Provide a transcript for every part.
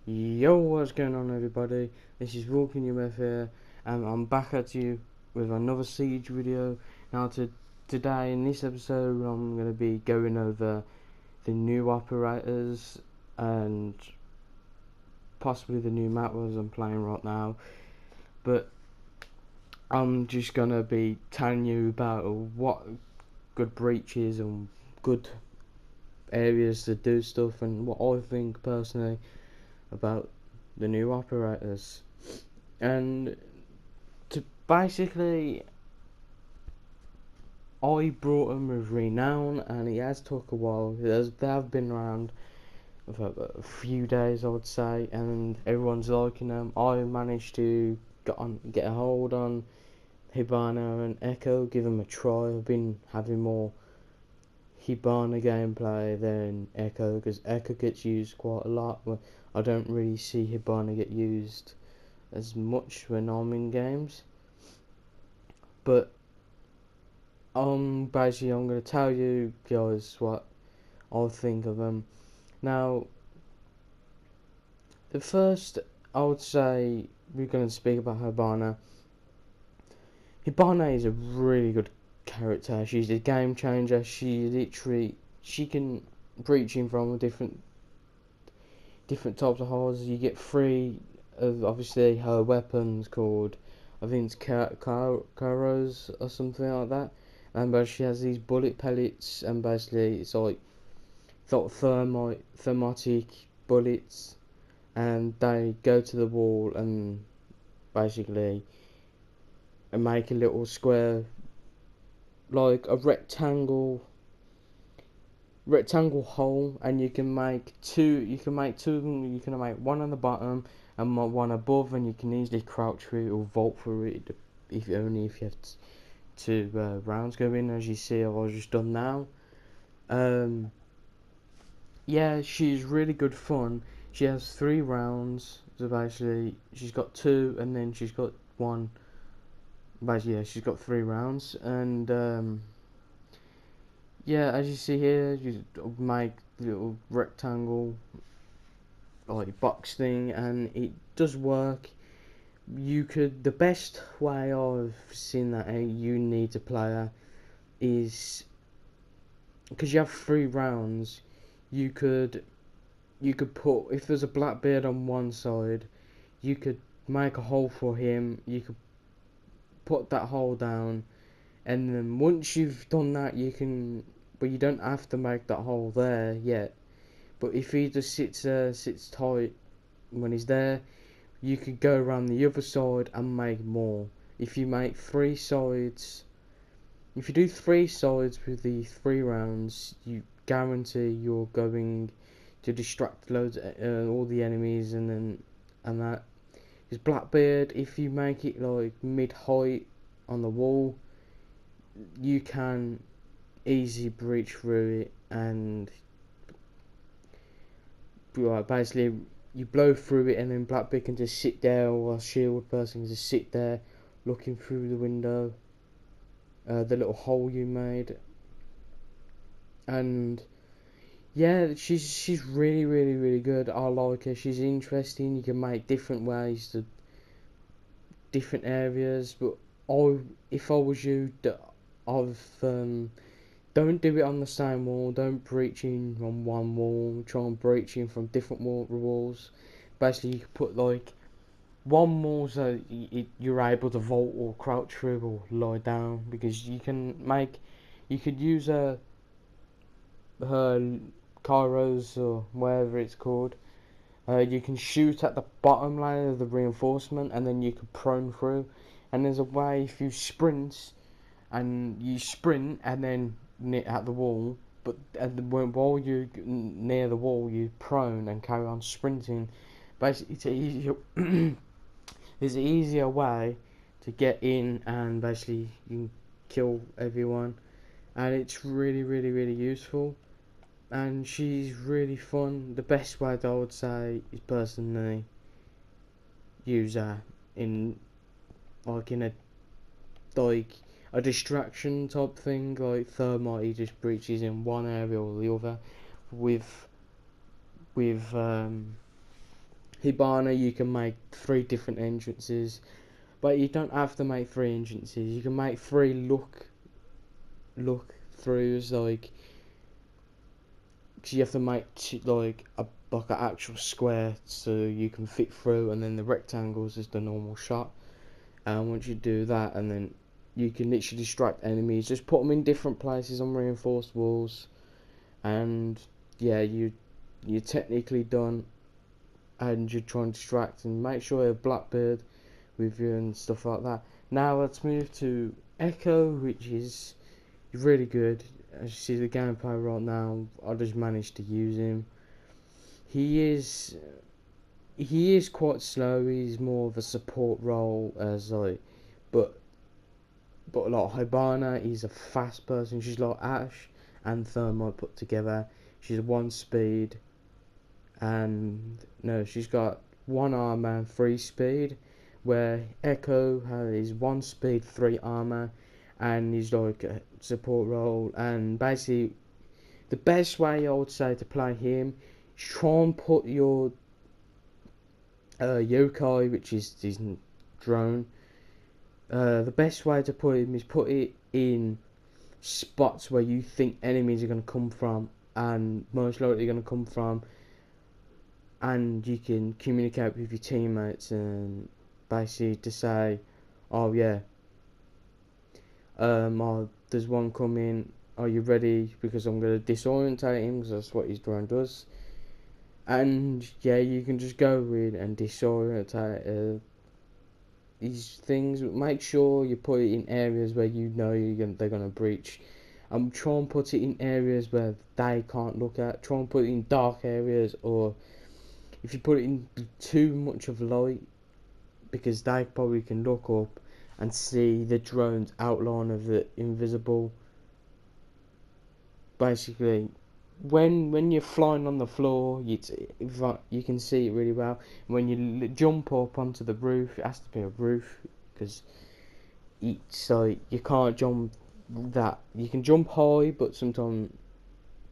Yo, what's going on, everybody? This is Vulcan UF here, and I'm back at you with another Siege video. Now, today in this episode, I'm going to be going over the new operators and possibly the new map as I'm playing right now. But I'm just going to be telling you about what good breaches and good areas to do stuff, and what I think personally about the new operators. And to basically, I brought them with renown, and it has took a while. They have been around for a few days, I would say, and everyone's liking them. I managed to get a hold on Hibana and Echo, give them a try. I've been having more Hibana gameplay than Echo, because Echo gets used quite a lot, but I don't really see Hibana get used as much when I'm in games. But basically I'm going to tell you guys what I think of them. Now, the first, I would say, we're going to speak about Hibana. Hibana is a really good character. She's a game changer. She can breach in from different types of holes. You get three of obviously her weapons called, I think it's Karos or something like that. And but she has these bullet pellets, and basically it's like thermatic bullets, and they go to the wall and basically make a little square, like a rectangle hole, and you can make two of them. You can make one on the bottom and one above, and you can easily crouch through it or vault through it, if you have two rounds going, as you see I've just done now. Yeah, she's really good fun. She has 3 rounds, so basically she's got 2 and then she's got 1. Basically, yeah, she's got 3 rounds, and yeah, as you see here, you make the little rectangle like box thing, and it does work. The best way I've seen that you need to play her is, because you have 3 rounds, you could put, if there's a Blackbeard on one side, you could make a hole for him. You could put that hole down, and then once you've done that, you don't have to make that hole there yet. But if he just sits tight when he's there, you could go around the other side and make more. If you make 3 sides, if you do 3 sides with the 3 rounds, you guarantee you're going to distract all the enemies, and that. Because Blackbeard, if you make it like mid-height on the wall, you can easily breach through it, and basically you blow through it, and then Blackbeard can just sit there, or a shield person can just sit there looking through the window, the little hole you made. And yeah, she's really good. I like her. She's interesting. You can make different ways to different areas, but if I was you, don't do it on the same wall. Don't breach in from one wall. Try and breach in from different walls. Basically, you could put like one wall so you're able to vault or crouch through or lie down, because you could use her Kairos or whatever it's called. You can shoot at the bottom layer of the reinforcement, and then you can prone through. And there's a way, if you sprint and then at the wall, but while you're near the wall, you prone and carry on sprinting. Basically, it's easier. There's an easier way to get in, and basically you can kill everyone, and it's really useful. And she's really fun. The best way that I would say is personally use her in a distraction type thing, like Thermite. He just breaches in one area or the other. With Hibana, you can make 3 different entrances, but you don't have to make 3 entrances. You can make 3 look throughs, like, cause you have to make like an actual square so you can fit through, and then the rectangles is the normal shot. And once you do that, and then you can literally distract enemies. Just put them in different places on reinforced walls, and yeah, you're technically done. And you try and distract and make sure you have Blackbird with you and stuff like that. Now let's move to Echo, which is really good. As you see the gameplay right now, I just managed to use him. He is quite slow. He's more of a support role as but like Hibana, he's a fast person. She's like Ash and Thermite put together. She's 1 speed, and no, she's got 1 armor and 3 speed, where Echo has 1 speed, 3 armor, and he's like a support role. And basically, the best way I would say to play him is try and put your yokai, which is his drone. The best way to put him is put it in spots where you think enemies are going to come from, and most likely going to come from, and you can communicate with your teammates and basically to say, oh yeah, there's one coming, are you ready, because I'm going to disorientate him, because that's what his drone does. And yeah, you can just go in and disorientate these things. Make sure you put it in areas where you know they're going to breach. Try and put it in areas where they can't look at. Try and put it in dark areas, or if you put it in too much of light, because they probably can look up and see the drone's outline of the invisible. Basically, when you're flying on the floor, you can see it really well. When you jump up onto the roof, it has to be a roof, because so you can't jump that. You can jump high, but sometimes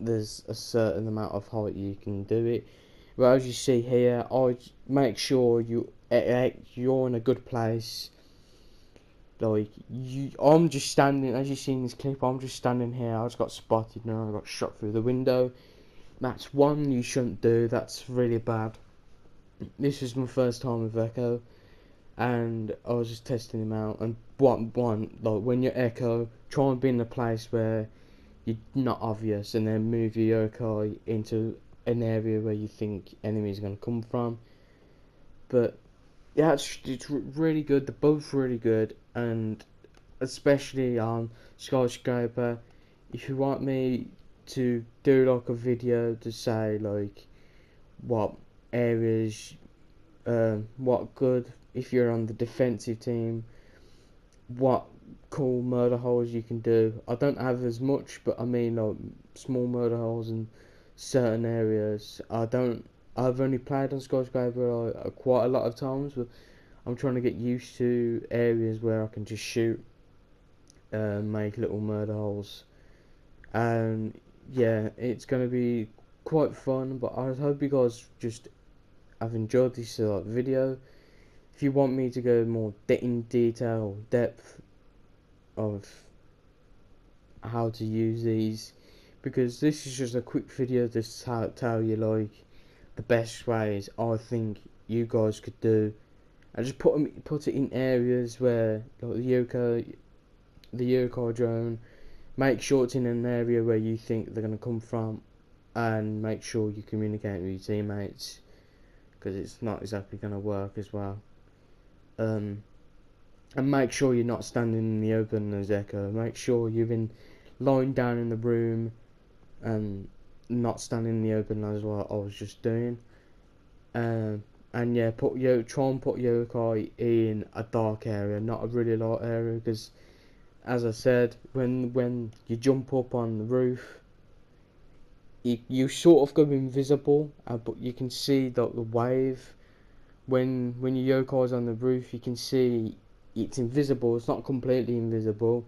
there's a certain amount of height you can do it. But as you see here, I make sure you're in a good place. Like I'm just standing, as you see in this clip, I'm just standing here. I just got spotted and I got shot through the window. That's one you shouldn't do. That's really bad. This was my first time with Echo, and I was just testing him out. And one like when you're Echo, try and be in a place where you're not obvious, and then move your yokai into an area where you think enemies are going to come from. But yeah, it's really good. They're both really good, and especially on Skyscraper. If you want me to do like a video to say like what areas, what good if you're on the defensive team, what cool murder holes you can do. I don't have as much, but I mean like small murder holes in certain areas. I've only played on Skyscraper quite a lot of times, but I'm trying to get used to areas where I can just shoot, make little murder holes, and yeah, it's going to be quite fun. But I hope you guys just have enjoyed this video. If you want me to go more in detail, depth of how to use these, because this is just a quick video to tell you like the best ways I think you guys could do, and just put it in areas where like the yokai drone. Make sure it's in an area where you think they're going to come from, and make sure you communicate with your teammates, because it's not exactly going to work as well. And make sure you're not standing in the open as Echo. Make sure you've been lying down in the room and not standing in the open as what I was just doing. And yeah, try and put yokai in a dark area, not a really light area, because as I said, when you jump up on the roof, you sort of go invisible, but you can see the wave. When your yokai's on the roof, you can see it's invisible. It's not completely invisible,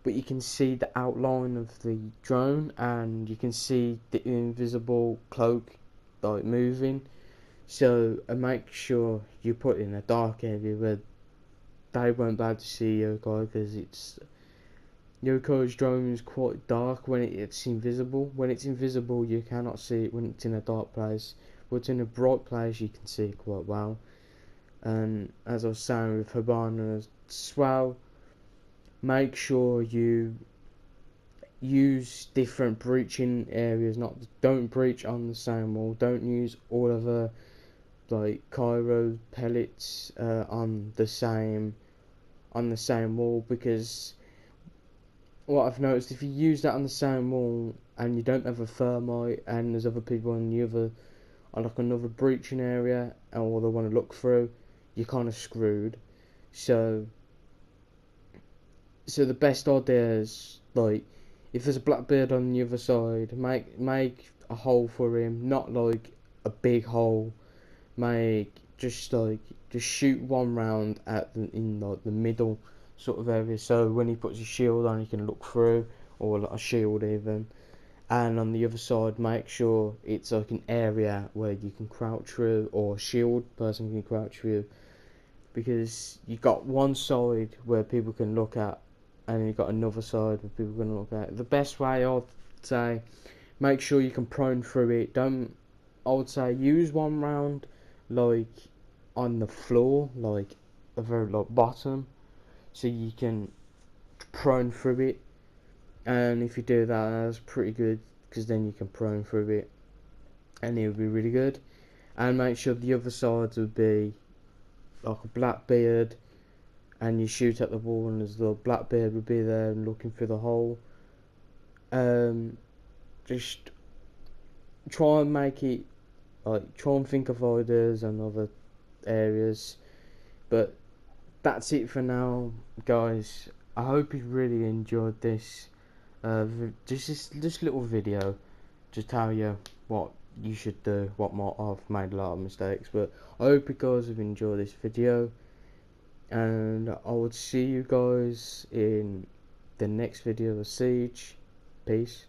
but you can see the outline of the drone, and you can see the invisible cloak like moving. So make sure you put in a dark area where they won't be able to see yokai, because yokai's drone is quite dark when it's invisible. When it's invisible you cannot see it when it's in a dark place, but it's in a bright place you can see it quite well. And as I was saying with Hibana as well, make sure you use different breaching areas. Don't breach on the same wall. Don't use all of the like Cairo pellets on the same wall, because what I've noticed, if you use that on the same wall and you don't have a thermite and there's other people on the other, on like another breaching area, or they want to look through, you're kind of screwed. So the best idea is, like, if there's a blackbeard on the other side, make a hole for him, not like a big hole. Just shoot one round in like the middle sort of area, so when he puts his shield on he can look through, or like a shield even. And on the other side, make sure it's like an area where you can crouch through, or a shield person can crouch through, because you got one side where people can look at, and you got another side where people can look at. The best way, I'd say, make sure you can prone through it. I would say use one round like on the floor, like the very like bottom, so you can prone through it. And if you do that, that's pretty good, because then you can prone through it and it would be really good. And make sure the other sides would be like a blackbeard, and you shoot at the wall and the blackbeard would be there and looking through the hole. Just try and make it, like, try and think of ideas and other areas. But that's it for now, guys. I hope you really enjoyed this this little video, just tell you what you should do. I've made a lot of mistakes, but I hope you guys have enjoyed this video, and I would see you guys in the next video of Siege. Peace.